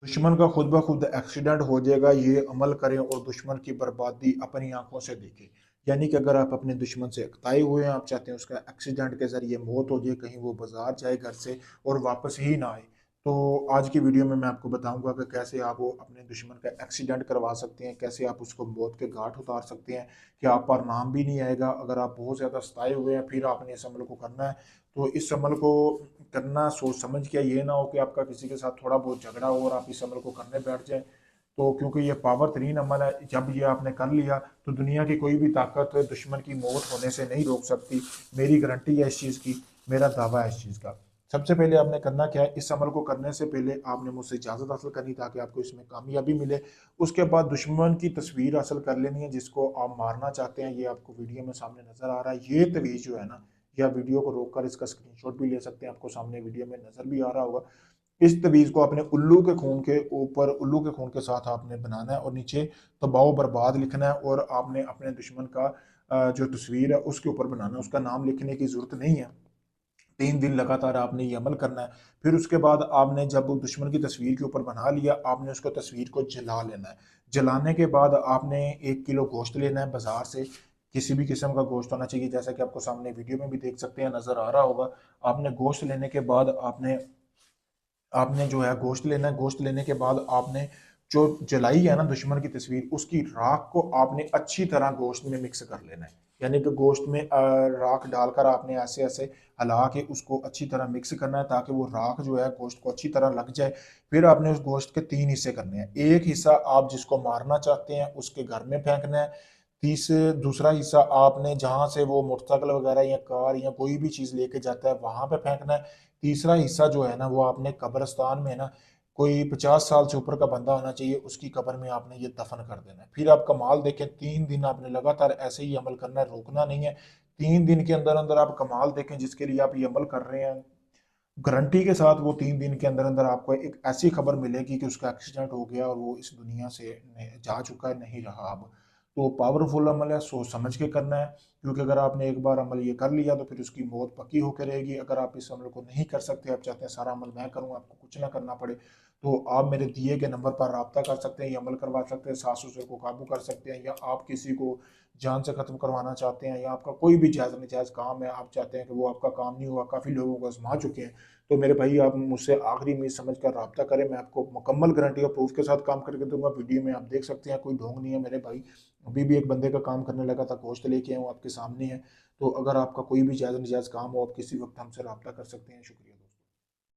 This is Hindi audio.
दुश्मन का खुद ब खुद एक्सीडेंट हो जाएगा, ये अमल करें और दुश्मन की बर्बादी अपनी आंखों से देखें। यानी कि अगर आप अपने दुश्मन से अकताए हुए हैं, आप चाहते हैं उसका एक्सीडेंट के ज़रिए मौत हो जाए, कहीं वो बाज़ार जाए घर से और वापस ही ना आए। तो आज की वीडियो में मैं आपको बताऊंगा कि कैसे आप वो अपने दुश्मन का एक्सीडेंट करवा सकते हैं, कैसे आप उसको मौत के घाट उतार सकते हैं कि आप पर नाम भी नहीं आएगा। अगर आप बहुत ज़्यादा सताए हुए हैं, फिर आपने इस अमल को करना है, तो इस अमल को करना सोच समझ के, ये ना हो कि आपका किसी के साथ थोड़ा बहुत झगड़ा हो और आप इस अमल को करने बैठ जाएं। तो क्योंकि ये पावर तरीन अमल है, जब ये आपने कर लिया तो दुनिया की कोई भी ताकत दुश्मन की मौत होने से नहीं रोक सकती। मेरी गारंटी है इस चीज़ की, मेरा दावा है इस चीज़ का। सबसे पहले आपने करना क्या है, इस अमल को करने से पहले आपने मुझसे इजाज़त हासिल करनी ताकि आपको इसमें कामयाबी मिले। उसके बाद दुश्मन की तस्वीर हासिल कर लेनी है जिसको आप मारना चाहते हैं। ये आपको वीडियो में सामने नज़र आ रहा है, ये तवीज़ जो है ना, या वीडियो को रोककर इसका स्क्रीनशॉट भी ले सकते हैं, आपको सामने वीडियो में नज़र भी आ रहा होगा। इस तवीज़ को आपने उल्लू के खून के ऊपर, उल्लू के खून के साथ आपने बनाना है और नीचे तबाह बर्बाद लिखना है। और आपने अपने दुश्मन का जो तस्वीर है उसके ऊपर बनाना है, उसका नाम लिखने की ज़रूरत नहीं है। 3 दिन लगातार आपने ये अमल करना है। फिर उसके बाद आपने जब दुश्मन की तस्वीर के ऊपर बना लिया, आपने उसको तस्वीर को जला लेना है। जलाने के बाद आपने 1 किलो गोश्त लेना है बाजार से, किसी भी किस्म का गोश्त होना चाहिए, जैसा कि आपको सामने वीडियो में भी देख सकते हैं, नज़र आ रहा होगा। आपने गोश्त लेने के बाद आपने आपने जो है गोश्त लेना है। गोश्त लेने के बाद आपने जो जलाई है ना दुश्मन की तस्वीर, उसकी राख को आपने अच्छी तरह गोश्त में मिक्स कर लेना है। यानी कि गोश्त में राख डालकर आपने ऐसे ऐसे हिला के उसको अच्छी तरह मिक्स करना है ताकि वो राख जो है गोश्त को अच्छी तरह लग जाए। फिर आपने उस गोश्त के 3 हिस्से करने हैं। एक हिस्सा आप जिसको मारना चाहते हैं उसके घर में फेंकना है। दूसरा हिस्सा आपने जहां से वो मोटरसाइकिल वगैरह या कार या कोई भी चीज लेके जाता है वहां पे फेंकना है। तीसरा हिस्सा जो है ना, वो आपने कब्रिस्तान में ना, कोई 50 साल से ऊपर का बंदा होना चाहिए, उसकी कब्र में आपने ये दफन कर देना है। फिर आप कमाल देखें, 3 दिन आपने लगातार ऐसे ही अमल करना है, रोकना नहीं है। 3 दिन के अंदर अंदर आप कमाल देखें जिसके लिए आप ये अमल कर रहे हैं। गारंटी के साथ वो 3 दिन के अंदर अंदर आपको एक ऐसी खबर मिलेगी कि उसका एक्सीडेंट हो गया और वो इस दुनिया से जा चुका है, नहीं रहा अब। तो पावरफुल अमल है, सोच समझ के करना है। क्योंकि अगर आपने एक बार अमल ये कर लिया तो फिर उसकी मौत पक्की होकर रहेगी। अगर आप इस अमल को नहीं कर सकते, आप चाहते हैं सारा अमल मैं करूँ, आपको कुछ ना करना पड़े, तो आप मेरे दिए गए नंबर पर रब्ता कर सकते हैं, ये अमल करवा सकते हैं, सास ससुर को काबू कर सकते हैं, या आप किसी को जान से खत्म करवाना चाहते हैं, या आपका कोई भी जायज़ नजायज़ काम है, आप चाहते हैं कि वो आपका काम नहीं हुआ, काफ़ी लोगों को आजमा चुके हैं, तो मेरे भाई आप मुझसे आखिरी उम्मीद समझ कर रब्ता करें। मैं आपको मुकम्मल गारंटी और प्रूफ के साथ काम करके दूंगा। वीडियो में आप देख सकते हैं, कोई ढोंग नहीं है मेरे भाई। अभी भी एक बंदे का काम करने लगा था, गोश्त लेके आया हूँ, आपके सामने है। तो अगर आपका कोई भी जायज़ नजायज़ काम हो, आप किसी वक्त हमसे रब्ता कर सकते हैं। शुक्रिया।